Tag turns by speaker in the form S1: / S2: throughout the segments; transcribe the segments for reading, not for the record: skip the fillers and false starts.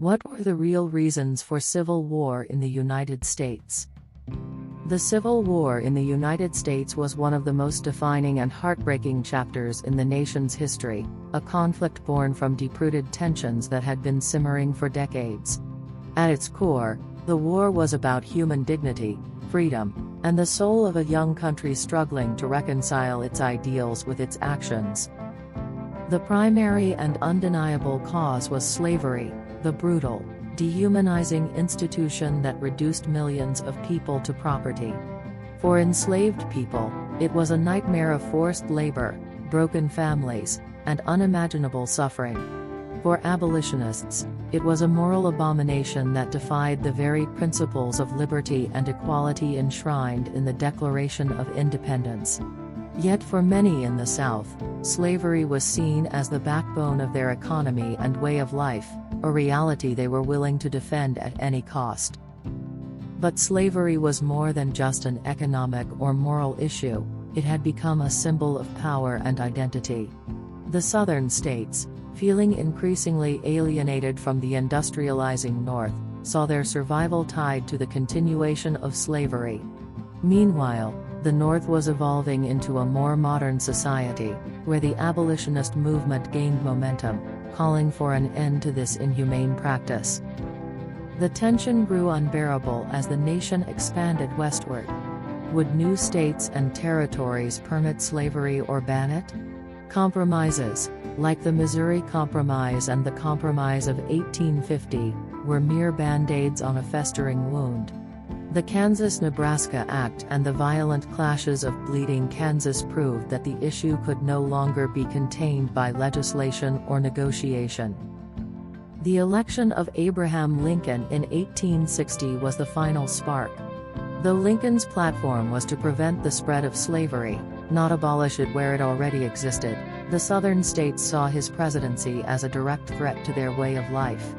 S1: What were the real reasons for civil war in the United States? The Civil War in the United States was one of the most defining and heartbreaking chapters in the nation's history, a conflict born from deep-rooted tensions that had been simmering for decades. At its core, the war was about human dignity, freedom, and the soul of a young country struggling to reconcile its ideals with its actions. The primary and undeniable cause was slavery, the brutal, dehumanizing institution that reduced millions of people to property. For enslaved people, it was a nightmare of forced labor, broken families, and unimaginable suffering. For abolitionists, it was a moral abomination that defied the very principles of liberty and equality enshrined in the Declaration of Independence. Yet for many in the South, slavery was seen as the backbone of their economy and way of life, a reality they were willing to defend at any cost. But slavery was more than just an economic or moral issue, it had become a symbol of power and identity. The Southern states, feeling increasingly alienated from the industrializing North, saw their survival tied to the continuation of slavery. Meanwhile, the North was evolving into a more modern society, where the abolitionist movement gained momentum, calling for an end to this inhumane practice. The tension grew unbearable as the nation expanded westward. Would new states and territories permit slavery or ban it? Compromises, like the Missouri Compromise and the Compromise of 1850, were mere band-aids on a festering wound. The Kansas-Nebraska Act and the violent clashes of bleeding Kansas proved that the issue could no longer be contained by legislation or negotiation. The election of Abraham Lincoln in 1860 was the final spark. Though Lincoln's platform was to prevent the spread of slavery, not abolish it where it already existed, the Southern states saw his presidency as a direct threat to their way of life.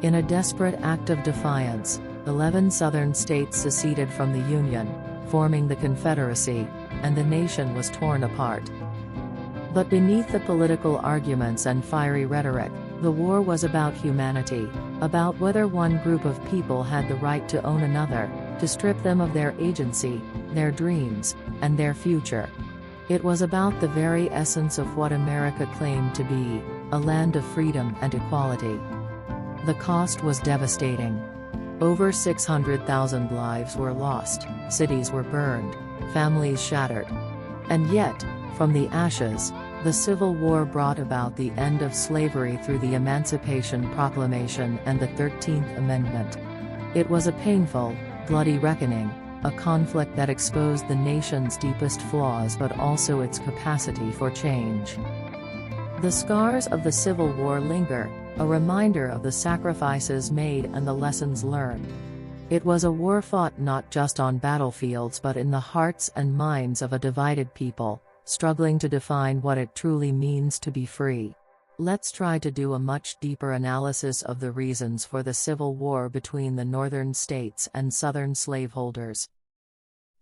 S1: In a desperate act of defiance, 11 Southern states seceded from the Union, forming the Confederacy, and the nation was torn apart. But beneath the political arguments and fiery rhetoric, the war was about humanity, about whether one group of people had the right to own another, to strip them of their agency, their dreams, and their future. It was about the very essence of what America claimed to be, a land of freedom and equality. The cost was devastating. Over 600,000 lives were lost, cities were burned, families shattered. And yet, from the ashes, the Civil War brought about the end of slavery through the Emancipation Proclamation and the 13th Amendment. It was a painful, bloody reckoning, a conflict that exposed the nation's deepest flaws but also its capacity for change. The scars of the Civil War linger, a reminder of the sacrifices made and the lessons learned. It was a war fought not just on battlefields but in the hearts and minds of a divided people, struggling to define what it truly means to be free. Let's try to do a much deeper analysis of the reasons for the Civil War between the Northern states and Southern slaveholders.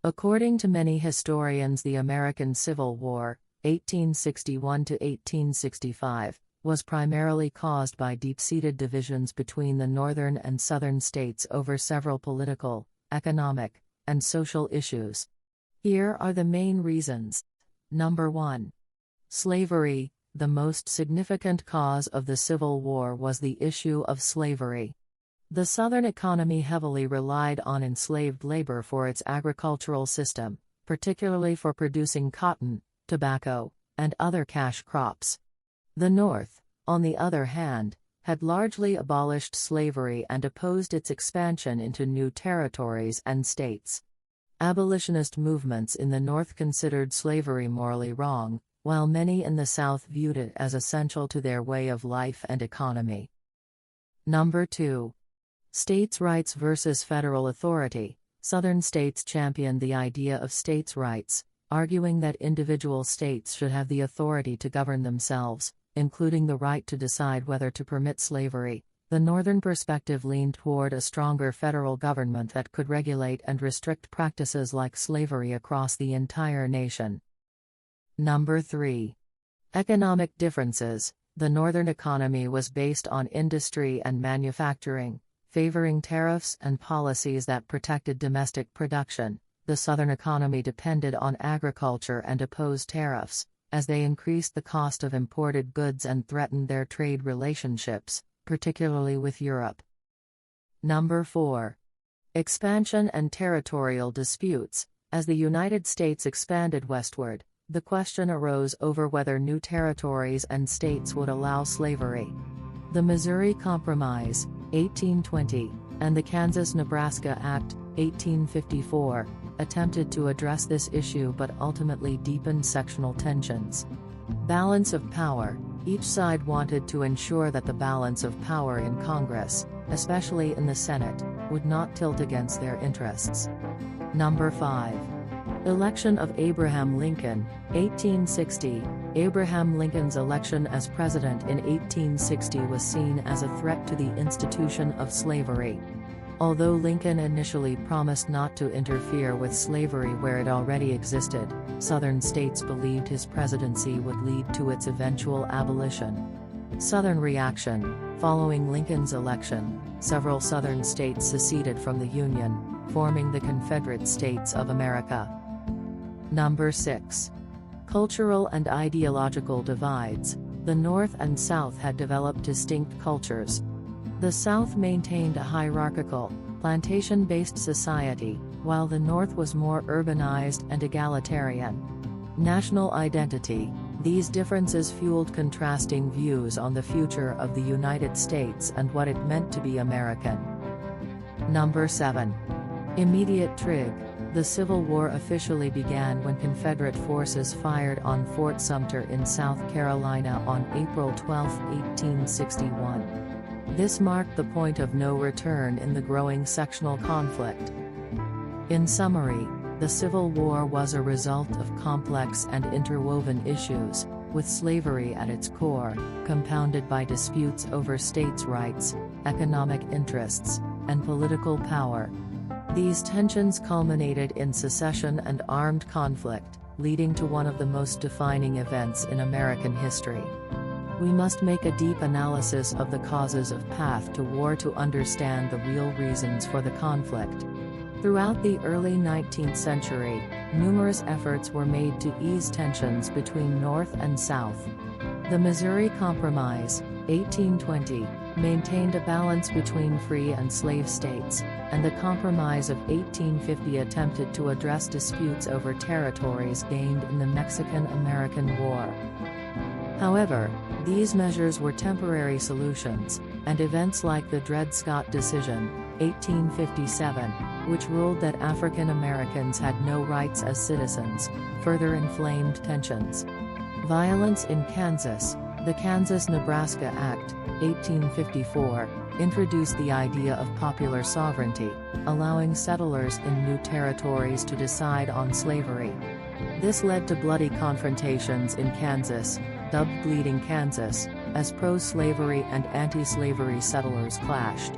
S1: According to many historians, the American Civil War, 1861 to 1865, was primarily caused by deep-seated divisions between the Northern and Southern states over several political, economic, and social issues. Here are the main reasons. Number 1. Slavery. The most significant cause of the Civil War was the issue of slavery. The Southern economy heavily relied on enslaved labor for its agricultural system, particularly for producing cotton, tobacco, and other cash crops. The North, on the other hand, had largely abolished slavery and opposed its expansion into new territories and states. Abolitionist movements in the North considered slavery morally wrong, while many in the South viewed it as essential to their way of life and economy. Number 2. States' rights versus federal authority. Southern states championed the idea of states' rights, arguing that individual states should have the authority to govern themselves, including the right to decide whether to permit slavery. The Northern perspective leaned toward a stronger federal government that could regulate and restrict practices like slavery across the entire nation. Number 3. Economic differences. The Northern economy was based on industry and manufacturing, favoring tariffs and policies that protected domestic production. The Southern economy depended on agriculture and opposed tariffs, as they increased the cost of imported goods and threatened their trade relationships, particularly with Europe. Number 4. Expansion and territorial disputes. As the United States expanded westward, the question arose over whether new territories and states would allow slavery. The Missouri Compromise, 1820, and the Kansas-Nebraska Act, 1854, attempted to address this issue but ultimately deepened sectional tensions. Balance of power. Each side wanted to ensure that the balance of power in Congress, especially in the Senate, would not tilt against their interests. Number 5. Election of Abraham Lincoln, 1860. Abraham Lincoln's election as president in 1860 was seen as a threat to the institution of slavery. Although Lincoln initially promised not to interfere with slavery where it already existed, Southern states believed his presidency would lead to its eventual abolition. Southern reaction. Following Lincoln's election, several Southern states seceded from the Union, forming the Confederate States of America. Number 6. Cultural and ideological divides. The North and South had developed distinct cultures. The South maintained a hierarchical, plantation-based society, while the North was more urbanized and egalitarian. National identity. These differences fueled contrasting views on the future of the United States and what it meant to be American. Number 7. Immediate trig. The Civil War officially began when Confederate forces fired on Fort Sumter in South Carolina on April 12, 1861. This marked the point of no return in the growing sectional conflict. In summary, the Civil War was a result of complex and interwoven issues, with slavery at its core, compounded by disputes over states' rights, economic interests, and political power. These tensions culminated in secession and armed conflict, leading to one of the most defining events in American history. We must make a deep analysis of the causes of path to war to understand the real reasons for the conflict. Throughout the early 19th century, numerous efforts were made to ease tensions between North and South. The Missouri Compromise, 1820, maintained a balance between free and slave states, and the Compromise of 1850 attempted to address disputes over territories gained in the Mexican-American War. However, these measures were temporary solutions, and events like the Dred Scott Decision, 1857, which ruled that African Americans had no rights as citizens, further inflamed tensions. Violence in Kansas. The Kansas-Nebraska Act, 1854, introduced the idea of popular sovereignty, allowing settlers in new territories to decide on slavery. This led to bloody confrontations in Kansas, dubbed Bleeding Kansas, as pro-slavery and anti-slavery settlers clashed.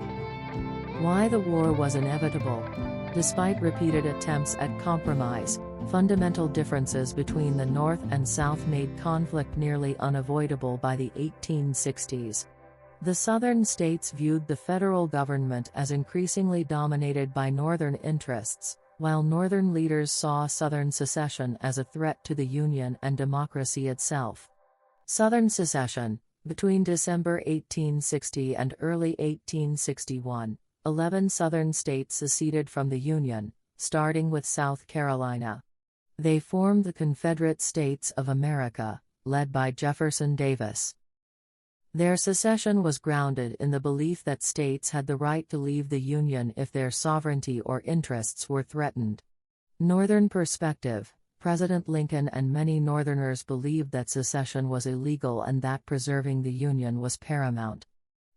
S1: Why the war was inevitable? Despite repeated attempts at compromise, fundamental differences between the North and South made conflict nearly unavoidable by the 1860s. The Southern states viewed the federal government as increasingly dominated by Northern interests, while Northern leaders saw Southern secession as a threat to the Union and democracy itself. Southern secession. Between December 1860 and early 1861, 11 Southern states seceded from the Union, starting with South Carolina. They formed the Confederate States of America, led by Jefferson Davis. Their secession was grounded in the belief that states had the right to leave the Union if their sovereignty or interests were threatened. Northern perspective. President Lincoln and many Northerners believed that secession was illegal and that preserving the Union was paramount.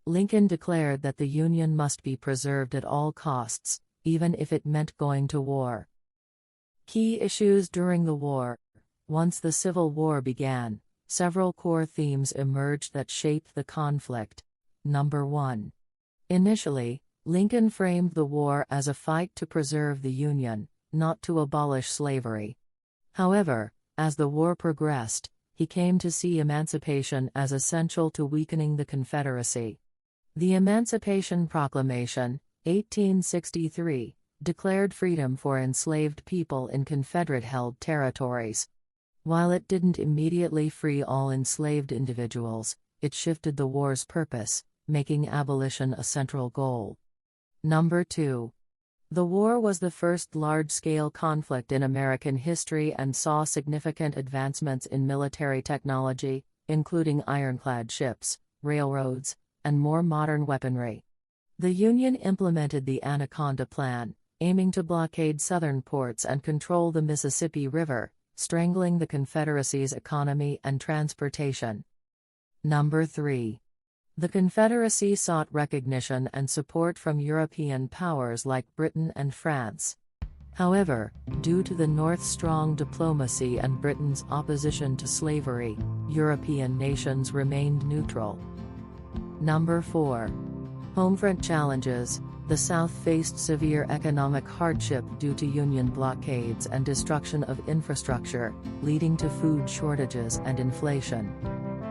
S1: Lincoln declared that the Union must be preserved at all costs, even if it meant going to war. Key issues during the war. Once the Civil War began, several core themes emerged that shaped the conflict. Number 1. Initially, Lincoln framed the war as a fight to preserve the Union, not to abolish slavery. However, as the war progressed, he came to see emancipation as essential to weakening the Confederacy. The Emancipation Proclamation, 1863, declared freedom for enslaved people in Confederate-held territories. While it didn't immediately free all enslaved individuals, it shifted the war's purpose, making abolition a central goal. Number 2. The war was the first large-scale conflict in American history and saw significant advancements in military technology, including ironclad ships, railroads, and more modern weaponry. The Union implemented the Anaconda Plan, aiming to blockade southern ports and control the Mississippi River, strangling the Confederacy's economy and transportation. Number 3. The Confederacy sought recognition and support from European powers like Britain and France. However, due to the North's strong diplomacy and Britain's opposition to slavery, European nations remained neutral. Number 4. Homefront challenges. The South faced severe economic hardship due to Union blockades and destruction of infrastructure, leading to food shortages and inflation.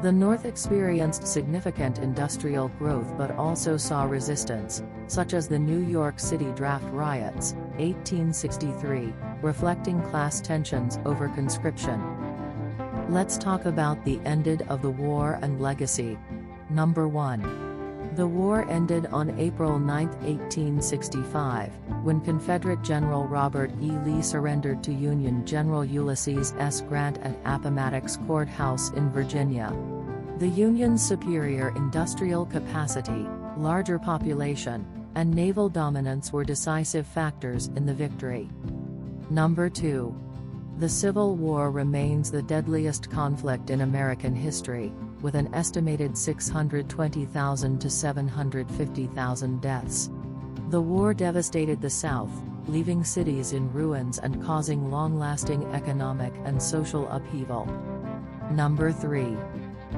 S1: The North experienced significant industrial growth but also saw resistance, such as the New York City draft riots, 1863, reflecting class tensions over conscription. Let's talk about the ended of the war and legacy. Number 1. The war ended on April 9, 1865, when Confederate General Robert E. Lee surrendered to Union General Ulysses S. Grant at Appomattox Courthouse in Virginia. The Union's superior industrial capacity, larger population, and naval dominance were decisive factors in the victory. Number 2. The Civil War remains the deadliest conflict in American history, with an estimated 620,000 to 750,000 deaths. The war devastated the South, leaving cities in ruins and causing long-lasting economic and social upheaval. Number 3.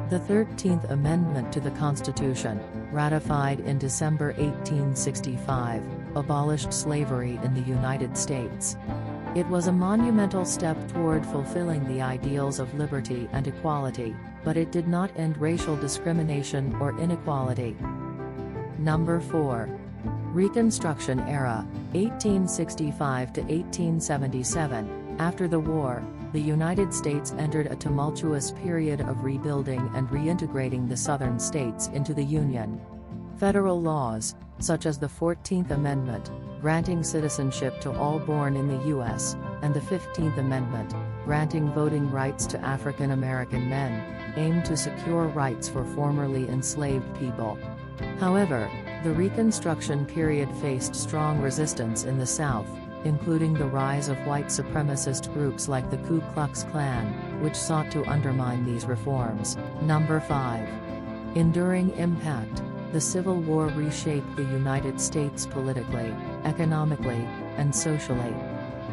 S1: The 13th Amendment to the Constitution, ratified in December 1865, abolished slavery in the United States. It was a monumental step toward fulfilling the ideals of liberty and equality, but it did not end racial discrimination or inequality. Number 4. Reconstruction Era, 1865 to 1877. After the war, the United States entered a tumultuous period of rebuilding and reintegrating the Southern states into the Union. Federal laws, such as the 14th Amendment, granting citizenship to all born in the U.S., and the 15th Amendment, granting voting rights to African American men, aimed to secure rights for formerly enslaved people. However, the Reconstruction period faced strong resistance in the South, including the rise of white supremacist groups like the Ku Klux Klan, which sought to undermine these reforms. Number 5. Enduring impact. The Civil War reshaped the United States politically, economically, and socially.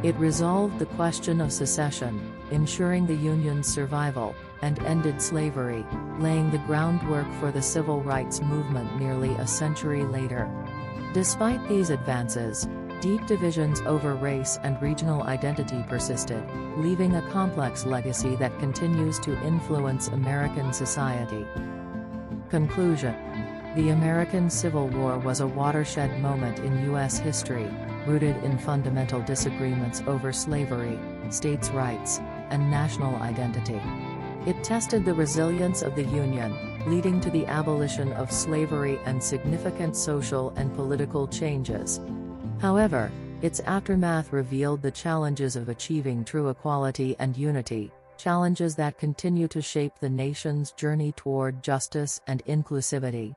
S1: It resolved the question of secession, ensuring the Union's survival, and ended slavery, laying the groundwork for the civil rights movement nearly a century later. Despite these advances, deep divisions over race and regional identity persisted, leaving a complex legacy that continues to influence American society. Conclusion. The American Civil War was a watershed moment in U.S. history, rooted in fundamental disagreements over slavery, states' rights, and national identity. It tested the resilience of the Union, leading to the abolition of slavery and significant social and political changes. However, its aftermath revealed the challenges of achieving true equality and unity, challenges that continue to shape the nation's journey toward justice and inclusivity.